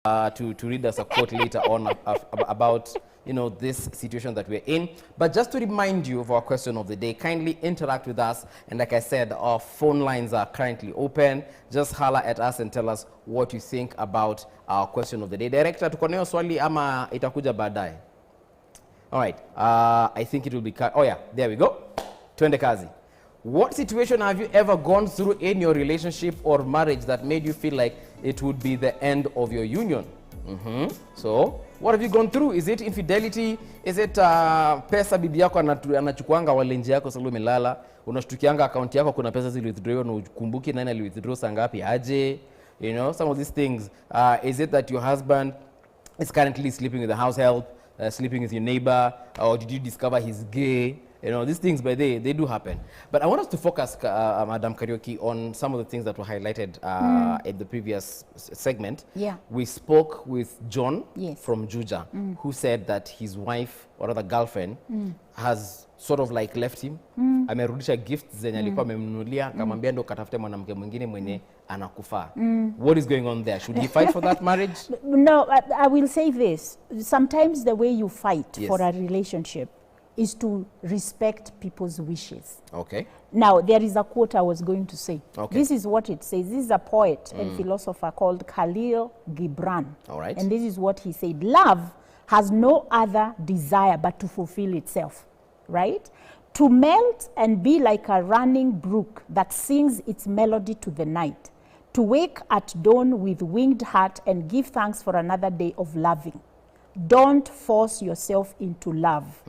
to read us a quote later on about, you know, this situation that we're in. But just to remind you of our question of the day, kindly interact with us. And like I said, our phone lines are currently open. Just holler at us and tell us what you think about our question of the day. Director, tuko nayo swali ama itakuja baadaye? All right. I think it will be... Oh, yeah. There we go. Twende kazi. What situation have you ever gone through in your relationship or marriage that made you feel like it would be the end of your union? So, what have you gone through? Is it infidelity? Is it pesa bibi yako anachukuanga walenje yako sababu umelala? Unashtukianga account yako kuna pesa zili withdraw na ukumbuki nani ali withdraw sangapi aje? You know, some of these things. Is it that your husband is currently sleeping with the house help, sleeping with your neighbor, or did you discover he's gay? You know, these things, but they do happen. But I want us to focus, Madam Kariuki, on some of the things that were highlighted in the previous segment. Yeah. We spoke with John from Juja, who said that his wife, or rather girlfriend, has sort of like left him. Amerudisha gifts zenye alikuwa amemnunulia, kamwambia ndo katafute mwanamke mwingine mwenye anakufaa. What is going on there? Should he fight for that marriage? No, I will say this. Sometimes the way you fight for a relationship is to respect people's wishes. Okay. Now, there is a quote I was going to say. Okay. This is what it says. This is a poet and philosopher called Khalil Gibran. All right. And this is what he said. Love has no other desire but to fulfill itself, right? To melt and be like a running brook that sings its melody to the night. To wake at dawn with winged heart and give thanks for another day of loving. Don't force yourself into love.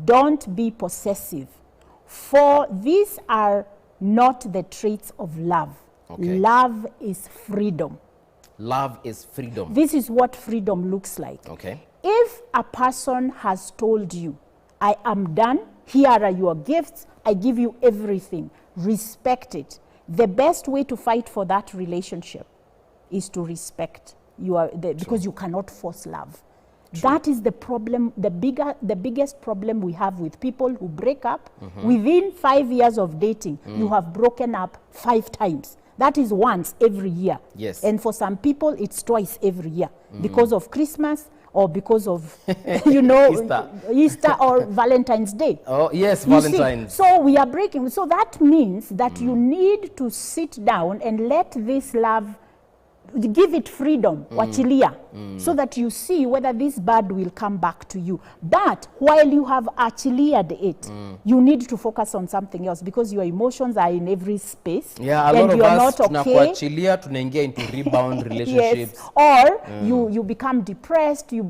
Don't be possessive. For these are not the traits of love. Okay. Love is freedom. Love is freedom. This is what freedom looks like. Okay. If a person has told you, I am done, here are your gifts, I give you everything, respect it. The best way to fight for that relationship is to respect because you cannot force love. True. That is the problem, the biggest problem we have with people who break up. Within 5 years of dating, you have broken up 5 times. That is once every year. Yes. And for some people, it's twice every year because of Christmas or because of, you know, Easter or Valentine's Day. Oh, yes, Valentine's. So we are breaking. So that means that you need to sit down and let this love, give it freedom, wachilia, so that you see whether this bird will come back to you. But while you have achiliaed it, you need to focus on something else because your emotions are in every space. Yeah, a lot of us tunakuachilia tunaingia into rebound relationships. Yes. Or you become depressed, you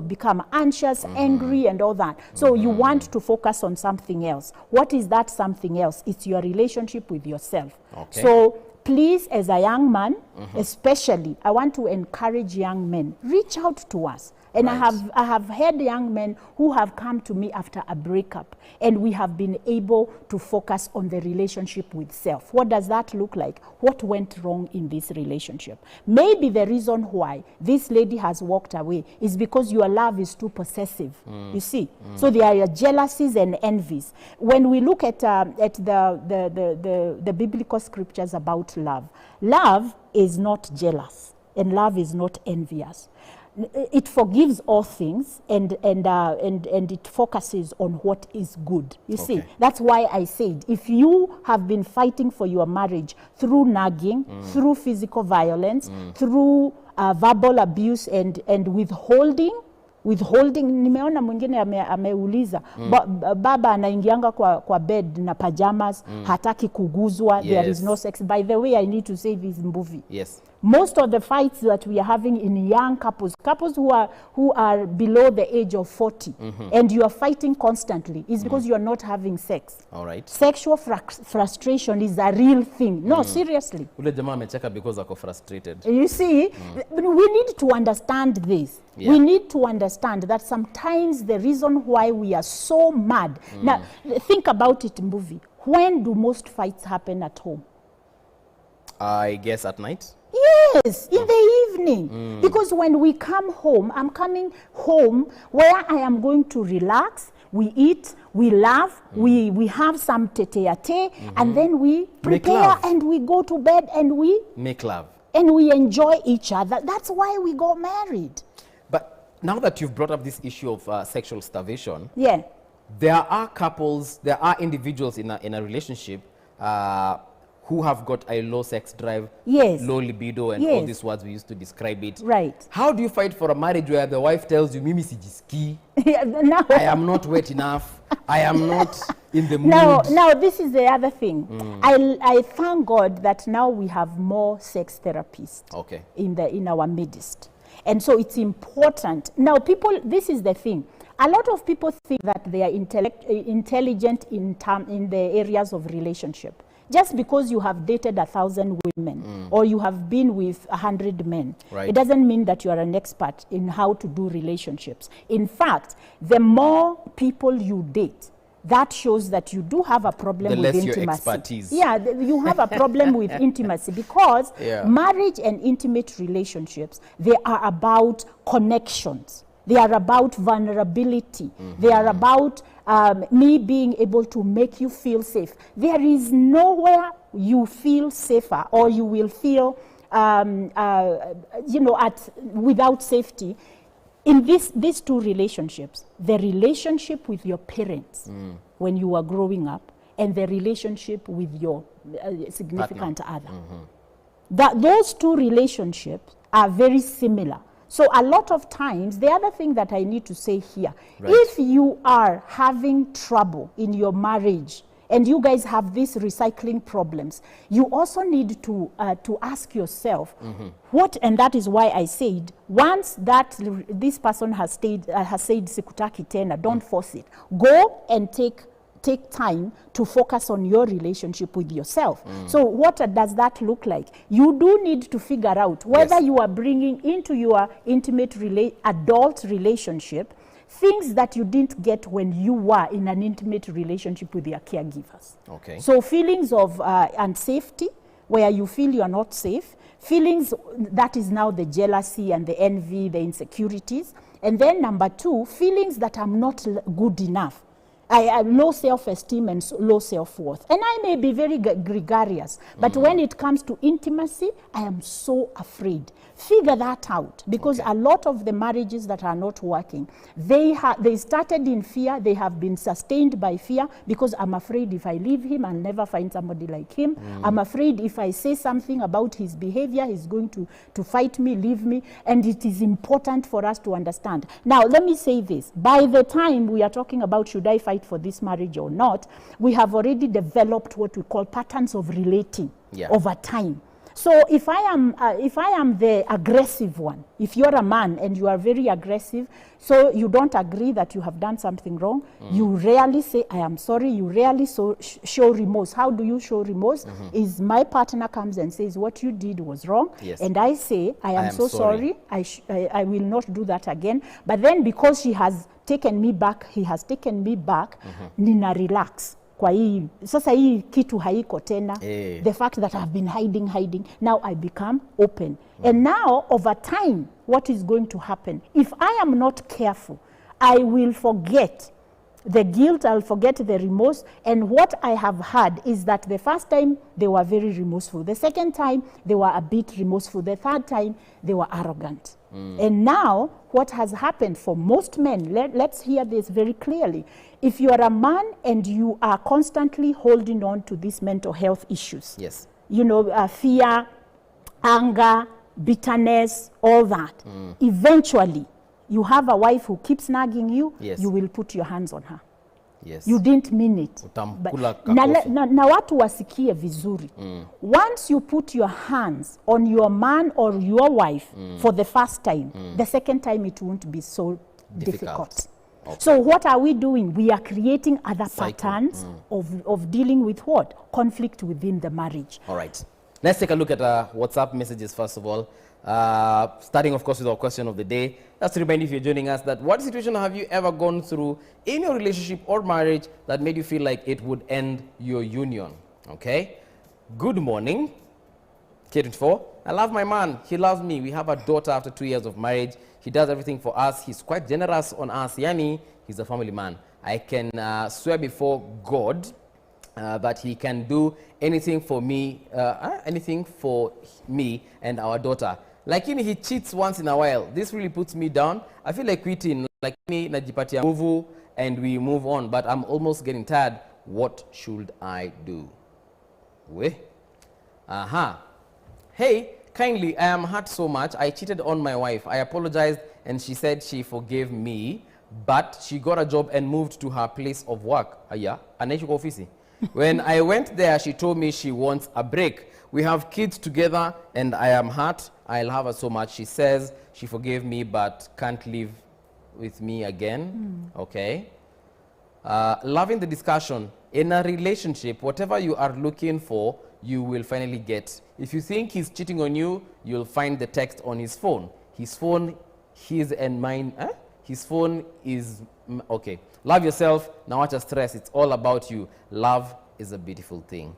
become anxious, angry and all that. So you want to focus on something else. What is that something else? It's your relationship with yourself. Okay. So please, as a young man, especially, I want to encourage young men, reach out to us. And right. I have had young men who have come to me after a breakup, and we have been able to focus on the relationship with self. What does that look like? What went wrong in this relationship? Maybe the reason why this lady has walked away is because your love is too possessive, you see. So there are jealousies and envies. When we look at the biblical scriptures about love, love is not jealous, and love is not envious. It forgives all things and it focuses on what is good. You see, that's why I said if you have been fighting for your marriage through nagging, through physical violence, through verbal abuse and withholding, nimeona mwingine ameuliza baba anaingianga kwa bed na pajamas, hataki kuguzwa, there is no sex. By the way, I need to say this movie. Yes. Most of the fights that we are having in young couples who are below the age of 40, and you are fighting constantly, is because you are not having sex. All right. Sexual frustration is a real thing. No, seriously. Ule jamaa amecheka because ako frustrated. You see, we need to understand this. Yeah. We need to understand that sometimes the reason why we are so mad. Now, think about it, movie. When do most fights happen at home? I guess at night. Yes, in the evening. Because when we come home, I'm coming home where I am going to relax, we eat, we laugh, we have some tete-a-tete, and then we prepare and we go to bed and we... Make love. and we enjoy each other. That's why we got married. But now that you've brought up this issue of sexual starvation, yeah, there are couples, there are individuals in a relationship who have got a low sex drive, yes, low libido, and yes, all these words we used to describe it. Right. How do you fight for a marriage where the wife tells you, Mimi sijiski, no. I am not wet enough, I am not in the mood? Now this is the other thing. I thank God that now we have more sex therapists in our midst. And so it's important. Now people, this is the thing. A lot of people think that they are intelligent in the areas of relationship. Just because you have dated 1,000 women or you have been with 100 men, it doesn't mean that you are an expert in how to do relationships. In fact, the more people you date, that shows that you do have a problem with intimacy. Your expertise. Yeah, you have a problem with intimacy because marriage and intimate relationships, they are about connections. They are about vulnerability. They are about me being able to make you feel safe. There is nowhere you feel safer or you will feel, without safety. In these two relationships, the relationship with your parents when you were growing up and the relationship with your significant other. Those two relationships are very similar. So a lot of times, the other thing that I need to say here, if you are having trouble in your marriage and you guys have these recycling problems, you also need to ask yourself, what, and that is why I said, once that this person has said sikutaki tena, don't force it. Go and take time to focus on your relationship with yourself. So what does that look like? You do need to figure out whether you are bringing into your intimate adult relationship things that you didn't get when you were in an intimate relationship with your caregivers. So feelings of unsafety, where you feel you are not safe, feelings that is now the jealousy and the envy, the insecurities, and then number two, feelings that I'm not good enough. I have low self-esteem and low self-worth. And I may be very gregarious, but when it comes to intimacy, I am so afraid. Figure that out, because a lot of the marriages that are not working, they started in fear, they have been sustained by fear, because I'm afraid if I leave him, I'll never find somebody like him. I'm afraid if I say something about his behavior, he's going to fight me, leave me, and it is important for us to understand. Now, let me say this. By the time we are talking about should I fight for this marriage or not, we have already developed what we call patterns of relating over time. So if I am the aggressive one, if you're a man and you are very aggressive, so you don't agree that you have done something wrong, you rarely say, I am sorry, you rarely show remorse. How do you show remorse? Is my partner comes and says, what you did was wrong, and I say, I am so sorry, I will not do that again. But then because he has taken me back, nina relax. Kwa hii, sasa hii kitu haiko tena. The fact that I've been hiding, now I become open. And now, over time, what is going to happen? If I am not careful, I will forget the guilt, I'll forget the remorse. And what I have had is that the first time, they were very remorseful. The second time, they were a bit remorseful. The third time, they were arrogant. And now, what has happened for most men, let's hear this very clearly. If you are a man and you are constantly holding on to these mental health issues, fear, anger, bitterness, all that, eventually, you have a wife who keeps nagging you, you will put your hands on her. You didn't mean it. Na watu wasikie vizuri. Once you put your hands on your man or your wife for the first time, the second time it won't be so difficult. So what are we doing? We are creating other patterns of dealing with what? Conflict within the marriage. All right. Let's take a look at WhatsApp messages first of all. Starting, of course, with our question of the day. Just to remind you, if you're joining us, that what situation have you ever gone through in your relationship or marriage that made you feel like it would end your union? Okay. Good morning, k24. I love my man. He loves me. We have a daughter after 2 years of marriage. He does everything for us. He's quite generous on us. Yani, he's a family man. I can swear before God but he can do anything for me and our daughter. Like he cheats once in a while. This really puts me down. I feel like quitting, like me najipatia nguvu and we move on, but I'm almost getting tired. What should I do? Hey, kindly, I am hurt so much. I cheated on my wife. I apologized and she said she forgave me, but she got a job and moved to her place of work. Anaishi kwa ofisi. When I went there, she told me she wants a break. We have kids together and I am hurt. I love her so much. She says she forgave me but can't live with me again. Okay. Loving the discussion. In a relationship, whatever you are looking for, you will finally get. If you think he's cheating on you, you'll find the text on his phone. His phone, his and mine. His phone is, okay. Love yourself. Now watch your stress. It's all about you. Love is a beautiful thing.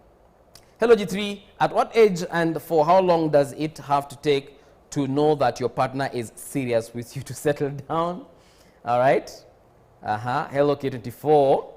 Hello, G3. At what age and for how long does it have to take to know that your partner is serious with you to settle down? All right. Hello, K24.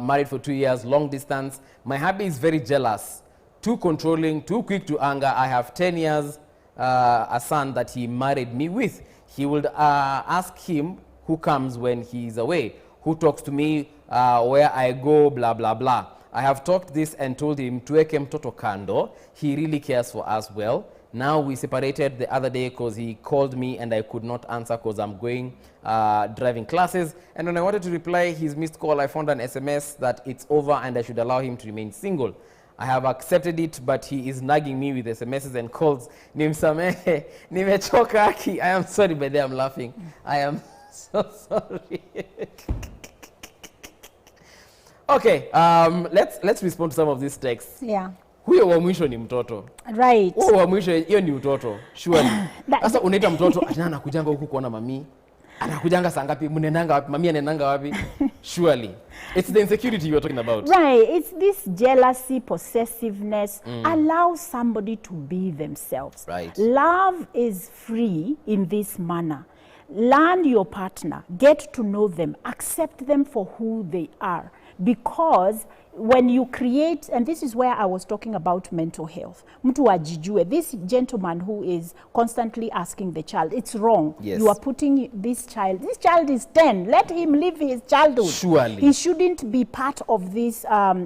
Married for 2 years, long distance. My hubby is very jealous, too controlling, too quick to anger. I have 10 years, a son that he married me with. He would ask him who comes when he is away, who talks to me, where I go, blah, blah, blah. I have talked this and told him, tuweke mtoto kando. He really cares for us well. Now we separated the other day because he called me and I could not answer because I'm going driving classes. And when I wanted to reply his missed call, I found an SMS that it's over and I should allow him to remain single. I have accepted it, but he is nagging me with SMSs and calls. Nimsamehe, nimechoka aki. I am sorry, but I'm laughing. I am so sorry. Okay, let's respond to some of these texts. Yeah. Huyo wa mwisho ni mtoto. Right. Huyo wa mwisho hiyo ni utoto. Surely. Sasa unaita mtoto atina anakujanga huku kuona mami. Anakujanga saa ngapi? Mnenanga wapi? Mami anenanga wapi? Surely. It's the insecurity you're talking about. Right. It's this jealousy, possessiveness. Allow somebody to be themselves. Right. Love is free in this manner. Learn your partner. Get to know them. Accept them for who they are. Because when you create, and this is where I was talking about mental health, mtu ajijue, this gentleman who is constantly asking the child, it's wrong. Yes. You are putting this child is 10, let him live his childhood. Surely. He shouldn't be part of these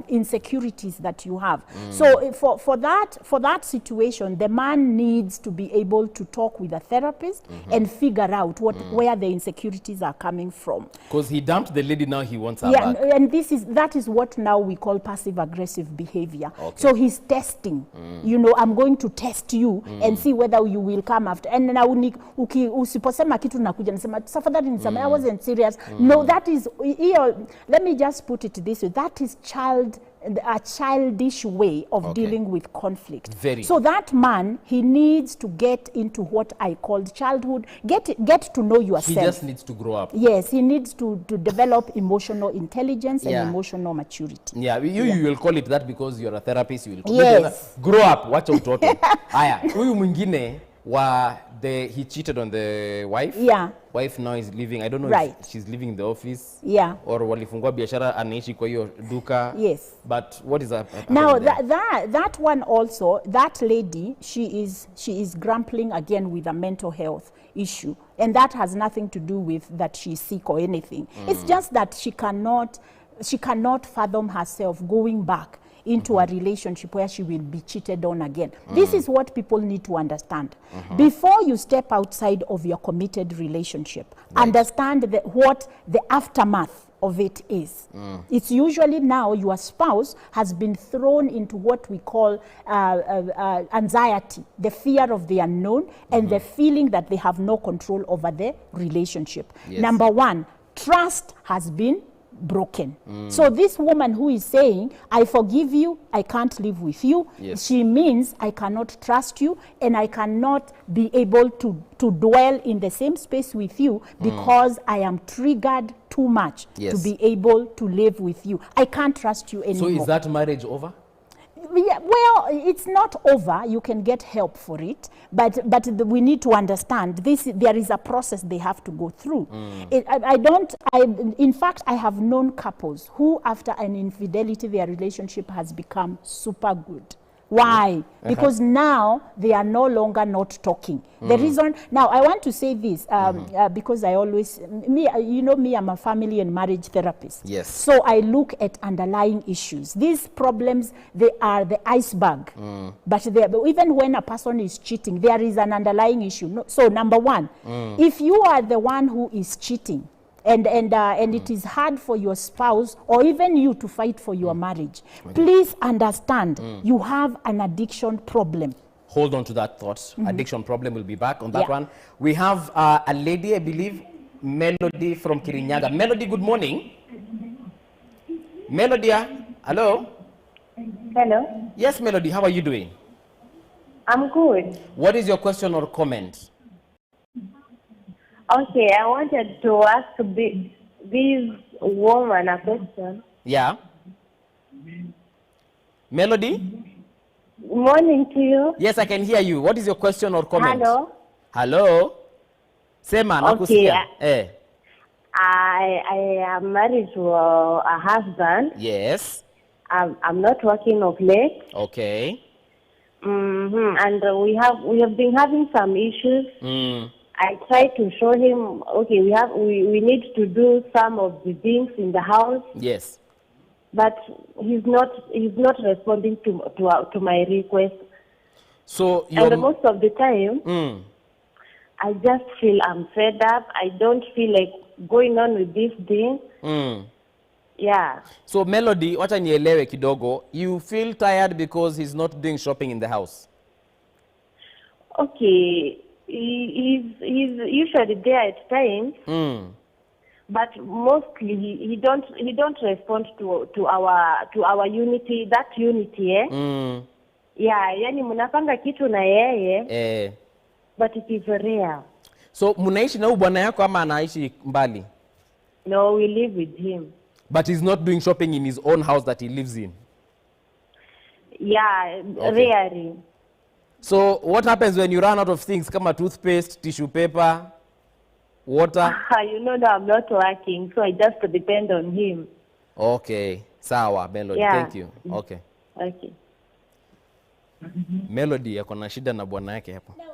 insecurities that you have. So for that situation, the man needs to be able to talk with a therapist and figure out where the insecurities are coming from. Because he dumped the lady, now he wants her back. And that is what now we call passive-aggressive behavior. Okay. So he's testing. You know, I'm going to test you and see whether you will come after. And now usiposema kitu nakuja nasema tafadhali nisema I wasn't serious. No, that is, let me just put it this way. That is a childish way of dealing with conflict. So that man, he needs to get into what I called childhood. Get to know yourself. He just needs to grow up. Yes, he needs to develop emotional intelligence and emotional maturity. Yeah, you will call it that because you're a therapist. You will call it that. Grow up, watch utoto. Aya, huyu mwingine he cheated on the wife. Yeah. Wife now is living, I don't know if she's living in the office. Yeah. Or walifungua biashara anaishi kwa hiyo duka. Yes. But what is that? Now that one also, that lady, she is grappling again with a mental health issue, and that has nothing to do with that she's sick or anything. It's just that she cannot fathom herself going back into a relationship where she will be cheated on again. This is what people need to understand. Before you step outside of your committed relationship, understand what the aftermath of it is. It's usually now your spouse has been thrown into what we call anxiety, the fear of the unknown, and the feeling that they have no control over the relationship. Yes. Number one, trust has been broken. So this woman who is saying, I forgive you, I can't live with you, she means I cannot trust you and I cannot be able to dwell in the same space with you because I am triggered too much to be able to live with you. I can't trust you anymore. So is that marriage over? Yeah, well, it's not over. You can get help for it, but we need to understand this. There is a process they have to go through. In fact, I have known couples who, after an infidelity, their relationship has become super good. Why? Because now they are no longer not talking. The reason, now I want to say this, because I always, you know me, I'm a family and marriage therapist. Yes. So I look at underlying issues. These problems, they are the iceberg. But even when a person is cheating, there is an underlying issue. So number one, if you are the one who is cheating, and it is hard for your spouse or even you to fight for your marriage, please understand you have an addiction problem. Hold on to that thought. Addiction problem. We'll be back on that one. We have a lady, I believe, Melody from Kirinyaga. Melody, good morning. Melody, hello? Hello. Yes, Melody, how are you doing? I'm good. What is your question or comment? Okay, I wanted to ask this woman a question. Yeah. Melody? Morning to you. Yes, I can hear you. What is your question or comment? Hello. Hello? Sema, nakusikia. I am married to a husband. Yes. I'm not working of late. Okay. And we have been having some issues. I try to show him, okay, we need to do some of the things in the house. Yes. But he's not responding to my request. So and most of the time, I just feel I'm fed up. I don't feel like going on with this thing. Yeah. So Melody, wacha nielewe kidogo. You feel tired because he's not doing shopping in the house. Okay. He's usually there at times, but mostly he don't respond to our unity, that unity. Yeah, yani mnapanga kitu na yeye. But it is rare. So mnaishi na bwana yako ama anaishi mbali? No, we live with him. But he's not doing shopping in his own house that he lives in. Yeah, okay. Rarely. So what happens when you run out of things, kama toothpaste, tissue paper, water? You know that I'm not working, so I just depend on him. Okay. Sawa, Melody. Yeah. Thank you. Okay. Okay. Melody yako na shida na bwana yake hapo. Now,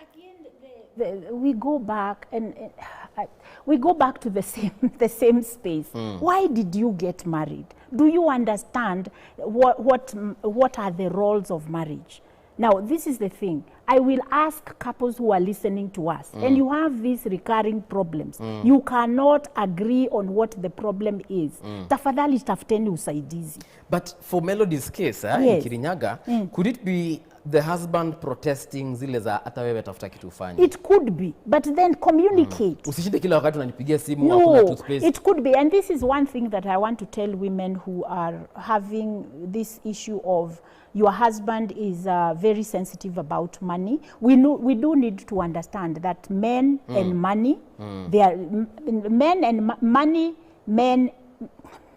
again, we go back and we go back to the same space. Why did you get married? Do you understand what are the roles of marriage? Now, this is the thing. I will ask couples who are listening to us, and you have these recurring problems. You cannot agree on what the problem is. Tafadhali tafuteni usaidizi. But for Melody's case, yes, in Kirinyaga, could it be the husband protesting zile za hata wewe tafuta kitu ufanye? It could be, but then communicate. Usishinde kila wakati unanipigia simu hakuna toothpaste. It could be, and this is one thing that I want to tell women who are having this issue of your husband is very sensitive about money. We do need to understand that men and money, they are men and money, men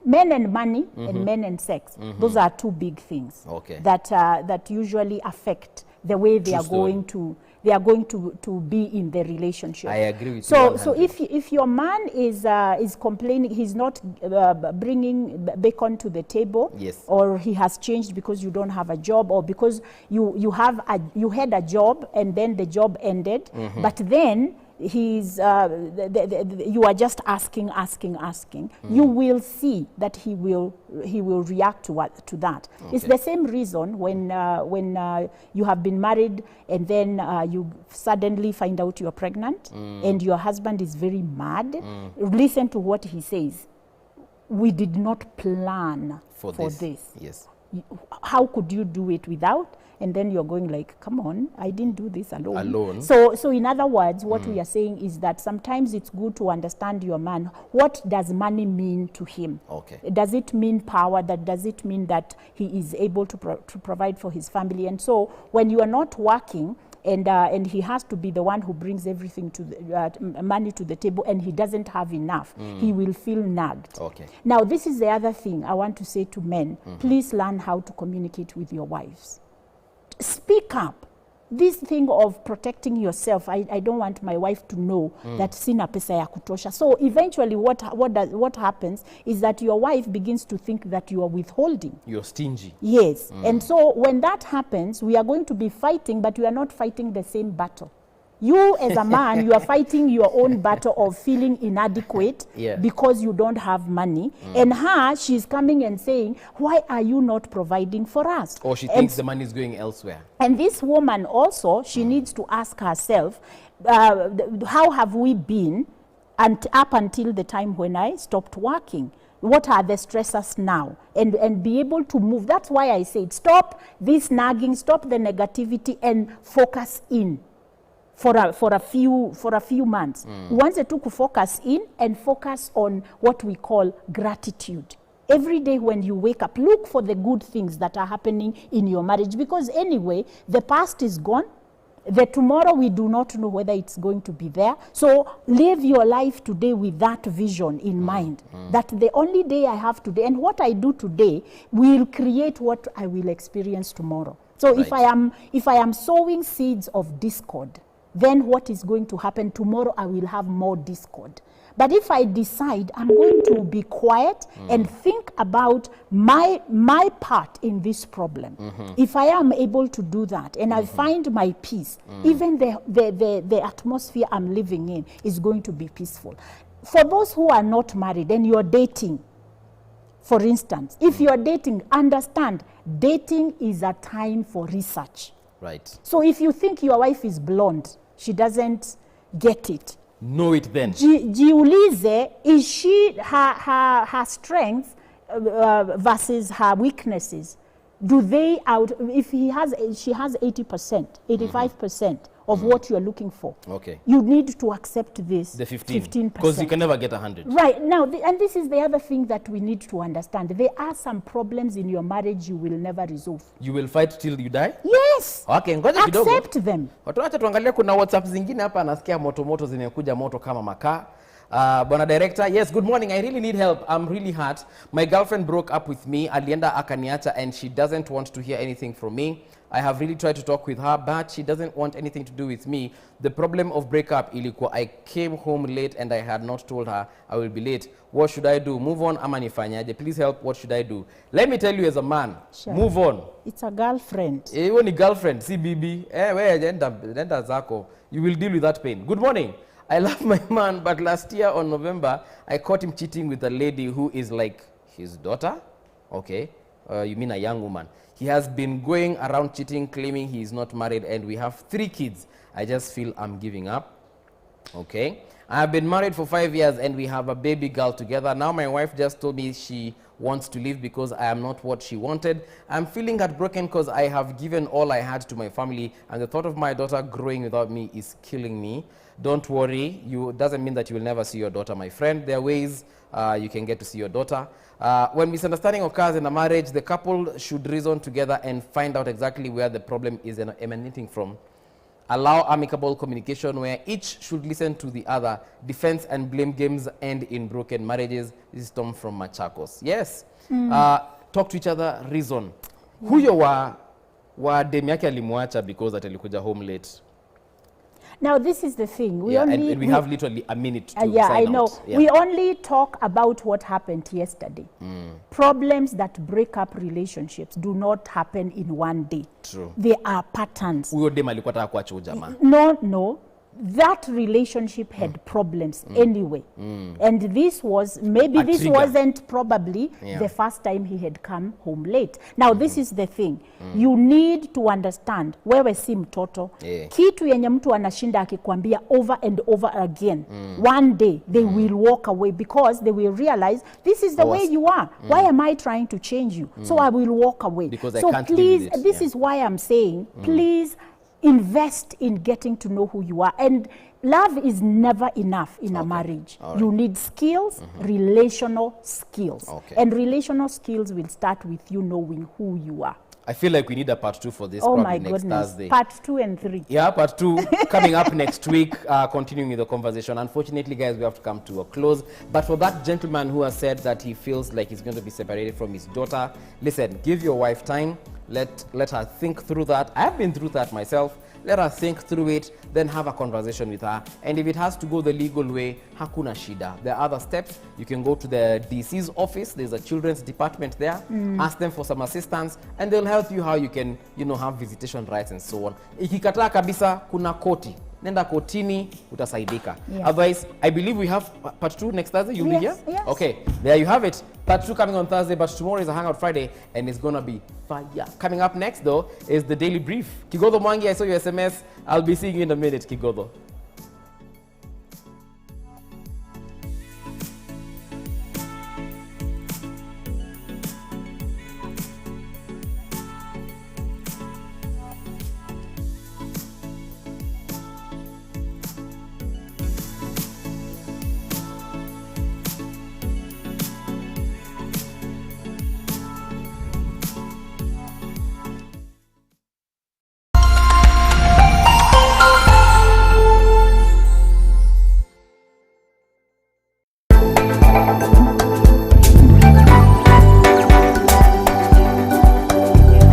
and money, and men and sex. Those are two big things that usually affect the way they are going to be in the relationship. I agree with you. So if your man is complaining, he's not bringing bacon to the table, yes, or he has changed because you don't have a job, or because you had a job and then the job ended, but then he's you are just asking, you will see that he will react to that. It's the same reason when you have been married and then you suddenly find out you're pregnant and your husband is very mad. Listen to what he says. We did not plan for this. Yes. How could you do it without? And then you're going like, come on, I didn't do this alone. So in other words, what we are saying is that sometimes it's good to understand your man. What does money mean to him? Okay. Does it mean power? Does it mean that he is able to provide for his family? And so when you are not working, and he has to be the one who brings everything to the, money to the table, and he doesn't have enough, he will feel nagged. Okay. Now, this is the other thing I want to say to men. Please learn how to communicate with your wives. Speak up. This thing of protecting yourself, I don't want my wife to know that sina pesa ya kutosha. So eventually what happens is that your wife begins to think that you are withholding. You're stingy. Yes. And so when that happens, we are going to be fighting, but we are not fighting the same battle. You as a man, you are fighting your own battle of feeling inadequate because you don't have money. And her, she's coming and saying, why are you not providing for us? Or she thinks the money is going elsewhere. And this woman also, she needs to ask herself, how have we been up until the time when I stopped working? What are the stressors now? And be able to move. That's why I said, stop this nagging, stop the negativity, and focus in. For a few months. Wanted to focus in and focus on what we call gratitude. Every day when you wake up, look for the good things that are happening in your marriage, because anyway, the past is gone. The tomorrow, we do not know whether it's going to be there. So live your life today with that vision in mind, that the only day I have today, and what I do today will create what I will experience tomorrow. So if I am sowing seeds of discord, then what is going to happen tomorrow? I will have more discord. But if I decide I'm going to be quiet and think about my part in this problem, if I am able to do that and I find my peace, even the atmosphere I'm living in is going to be peaceful. For those who are not married and you're dating, for instance, if you're dating, understand dating is a time for research. Right. So if you think your wife is blonde, she doesn't get it. Know it then. Jiulize, is she her strengths versus her weaknesses? Do they if she has 80%, 85% of what you are looking for. Okay. You need to accept this. The 15%. 15%. Because you can never get 100. Right. Now, and this is the other thing that we need to understand. There are some problems in your marriage you will never resolve. You will fight till you die? Yes. Okay, ngoja kidogo. Accept them. Watu wacha tuangalia kuna WhatsApp zingine hapa nasikia moto zimekuja moto kama makaa. Bwana director, yes, good morning. I really need help. I'm really hurt. My girlfriend broke up with me. Alienda akaniacha and she doesn't want to hear anything from me. I have really tried to talk with her, but she doesn't want anything to do with me. The problem of breakup ilikuwa I came home late and I had not told her I will be late. What should I do? Move on ama nifanyaje? Please help. What should I do? Let me tell you as a man, sure. Move on. It's a girlfriend. Hiyo ni girlfriend, si bibi. Wewe enda zako. You will deal with that pain. Good morning. I love my man, but last year on November, I caught him cheating with a lady who is like his daughter. Okay. You mean a young woman. He has been going around cheating, claiming he is not married, and we have 3 kids. I just feel I'm giving up. Okay. I have been married for 5 years, and we have a baby girl together. Now my wife just told me she wants to leave because I am not what she wanted. I'm feeling heartbroken because I have given all I had to my family, and the thought of my daughter growing without me is killing me. Don't worry. Doesn't mean that you will never see your daughter, my friend. There are ways you can get to see your daughter. When misunderstanding occurs in a marriage, the couple should reason together and find out exactly where the problem is emanating from. Allow amicable communication where each should listen to the other. Defense and blame games end in broken marriages. This is Tom from Machakos. Yes. Talk to each other, reason. Huyo wa demu yake alimuacha because atalikuja home late. Now, this is the thing. We and we have literally a minute to yeah, sign I know. out. Yeah. We only talk about what happened yesterday. Problems that break up relationships do not happen in one day. True. They are patterns. Huyo demu alikuwa anataka kuacha huyo jamaa. No. That relationship had problems anyway. And this was, maybe this wasn't probably the first time he had come home late. Now, this is the thing. You need to understand, wewe si mtoto. Kitu yenye mtu anashinda akikwambia over and over again. One day, they will walk away because they will realize, this is the way you are. Why am I trying to change you? So I will walk away. Because so I can't please, live with it. this is why I'm saying, please, invest in getting to know who you are. And love is never enough in a marriage. Right. You need skills, relational skills. And relational skills will start with you knowing who you are. I feel like we need a part 2 for this. Oh probably my next goodness. Thursday. Part 2 and 3. Yeah, part 2 coming up next week, continuing with the conversation. Unfortunately, guys, we have to come to a close. But for that gentleman who has said that he feels like he's going to be separated from his daughter, listen, give your wife time. Let her think through that. I've been through that myself. Let her think through it, then have a conversation with her. And if it has to go the legal way, hakuna shida. There are other steps. You can go to the DC's office. There's a children's department there. Ask them for some assistance, and they'll help you how you can, have visitation rights and so on. Ikikataa kabisa, kuna koti. Nenda kotini, utasaidika. Yeah. Otherwise, I believe we have part 2 next Thursday. You'll be here? Yes. Okay, there you have it. Part 2 coming on Thursday, but tomorrow is a Hangout Friday, and it's going to be fire. Coming up next, though, is the Daily Brief. Kigodho Mwangi, I saw your SMS. I'll be seeing you in a minute, Kigodho.